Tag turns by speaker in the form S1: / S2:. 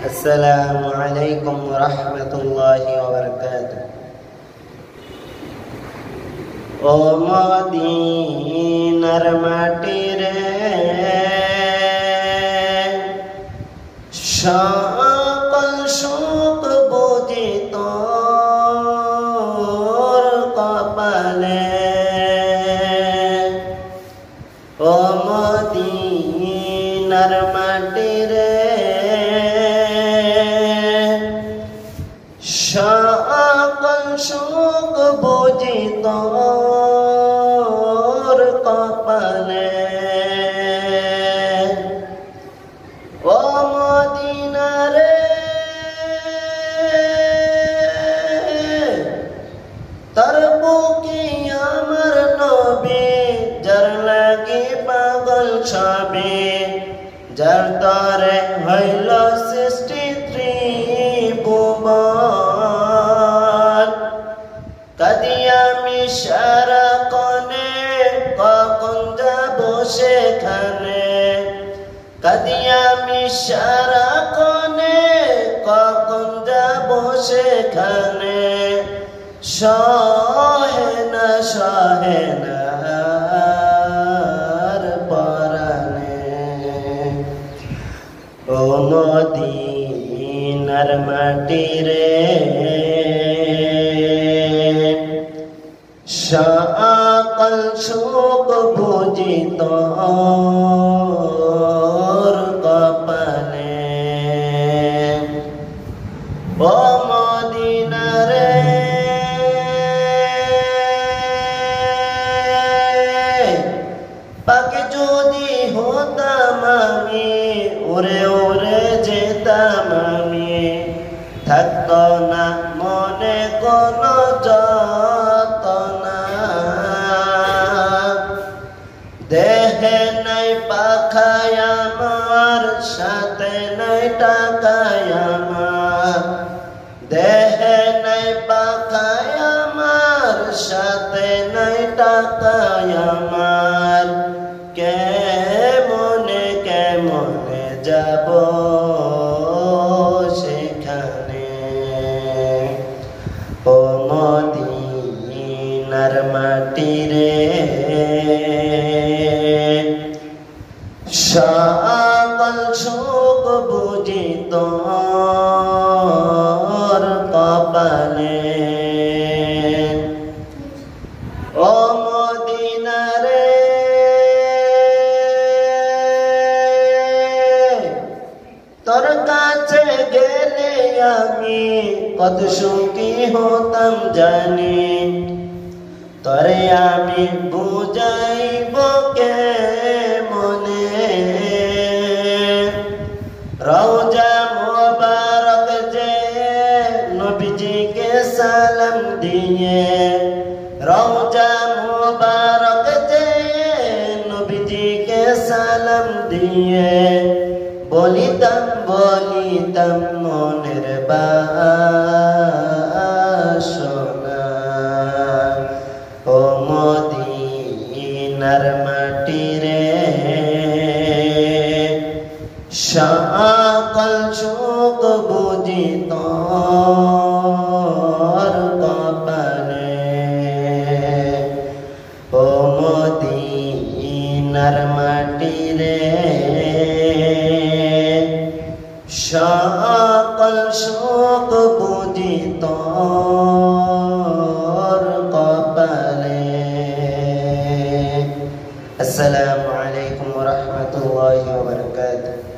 S1: আসসালামু আলাইকুম ওয়া রাহমাতুল্লাহি ওয়া বারাকাতুহু। ও মদিনার মাটি রে, সকল সুখ বুঝি তোর কপালে। ও মদিনার মাটি রে, সকল সুখ বুঝি তোর কপালে। ও মদিনা রে, তোর বুকে আমার নবী, যার লাগি পাগল সবে, যার তরে হইল সৃষ্টি ত্রিভুবন। কাদিয়া আমি সারাক্ষণে, কখন যাব সেখানে। কাদিয়া আমি সারাক্ষণে, কখন যাব সেখানে। সহে না আর পরাণে। ও মদিনার মাটি রে, সকল সুখ বুঝি তোর কপালে। ও মদিনা রে, পাকে যদি হতাম আমি, উড়ে উড়ে যেতাম আমি। থাকতো না মনে কোনো যতনা, দেহে নাই পাখায় আমার, সাথে নাই টাকায় আমার। দেহে নাই পাখায় আমার, সাথে নাই টাকায় আমার। কেমনে কেমনে যাব সেখানে। ও মদিনার মাটি রে, সকল সুখ বুঝি তোর কপালে। ও মদিনা রে, তোর কাছে গেলে আমি কত সুখী হতাম জানি। তরে আমি বুঝাইব কে মনে। রওজা মুবারক যে নবীজিকে সালাম দিয়ে। রওজা মুবারক যে নবীজিকে সালাম দিয়ে। বলিতাম বলিতাম মনের বাসনা। ও মদিনার মাটি রে, সকল সুখ বুঝি তোর কপালে। ও মদিনার মাটি রে, সকল সুখ বুঝি তোর কপালে। আসসালামু আলাইকুম ওয়া রাহমাতুল্লাহি ওয়া বারাকাতুহু।